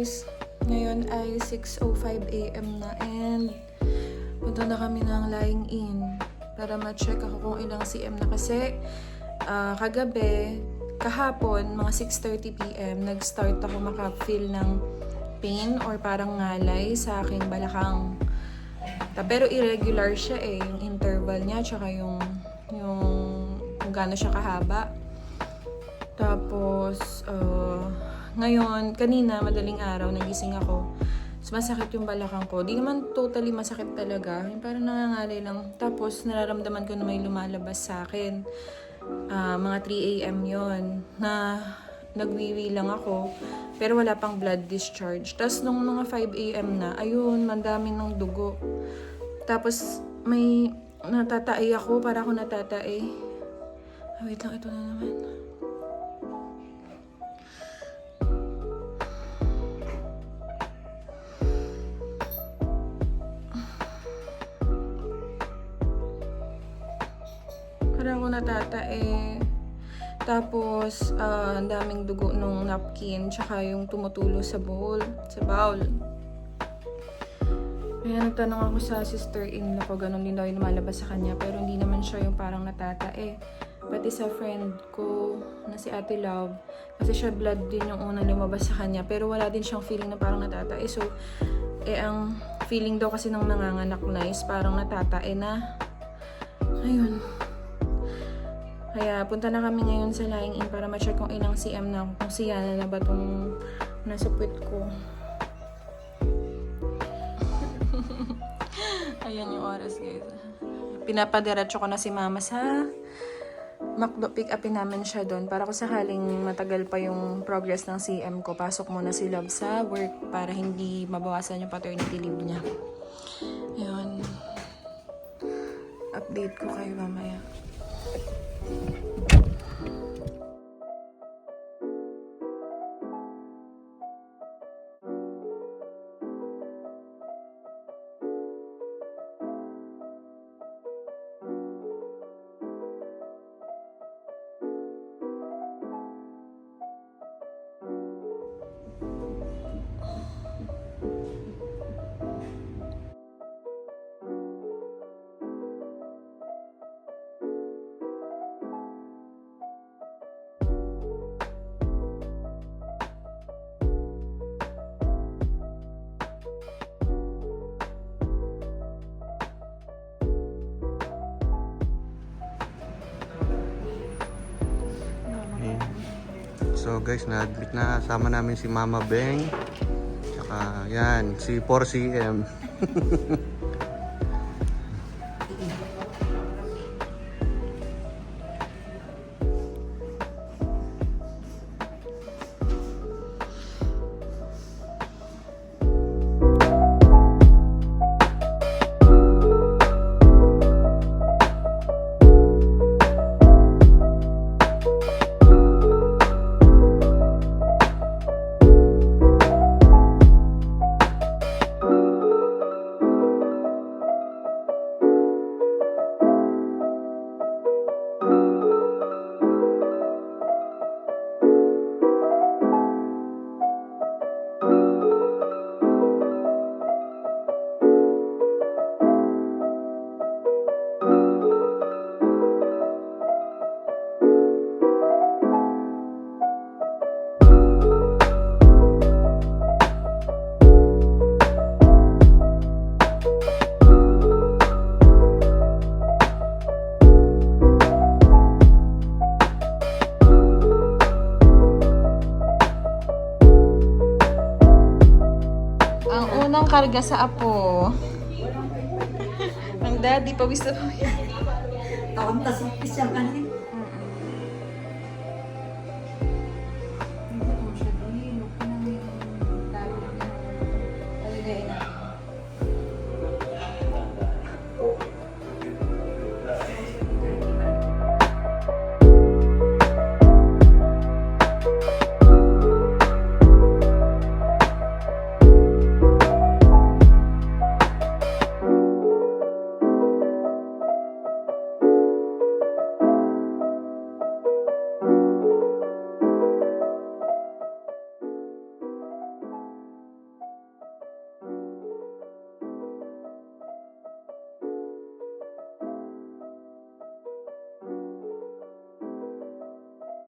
guys, ngayon ay 6:05 AM na and punta na kami ng lying in para ma-check ako kung ilang cm na kasi kahapon, mga 6:30 PM, nag-start ako maka-feel ng pain or parang ngalay sa aking balakang. Pero irregular siya yung interval niya, tsaka yung kung gaano siya kahaba. Tapos, ngayon, kanina, madaling araw, nagising ako. Masakit yung balakang ko. Di naman totally masakit talaga. Yung parang nangangalay lang. Tapos, nararamdaman ko na may lumalabas sa akin. Mga 3 AM yon na nagwiwi lang ako. Pero wala pang blood discharge. Tapos, nung mga 5 AM na, ayun, mandami ng dugo. Tapos, may natatae ako. Para ako natatae. Wait lang, ito na naman. Parang ako natatae. Tapos, ang daming dugo nung napkin, tsaka yung tumutulo sa bowl. Kaya nagtanong ako sa sister-in-law ko, ganun din daw yung lumalabas sa kanya. Pero hindi naman siya yung parang natatae. Pati sa friend ko, na si Ate Love, kasi siya blood din yung unang lumabas sa kanya. Pero wala din siyang feeling na parang natatae. So, ang feeling daw kasi ng nanganganak na is parang natatae na. Ayun. Kaya punta na kami ngayon sa lying in para ma-check kung ilang cm na ako. Kung siyana na ba itong nasa puwet ko. Ayan yung oras guys. Pinapadiretso ko na si mama sa McDo. Pick upin namin siya doon. Para kung sakaling matagal pa yung progress ng CM ko, pasok muna si Love sa work para hindi mabawasan yung paternity leave niya. Ayun. Update ko kayo mamaya. So guys, na-admit na, sama namin si Mama Beng. Tsaka yan, si 4cm. Unang karga sa apo. Ang daddy, pawis na pawis. Tawang tasipis yung kanina.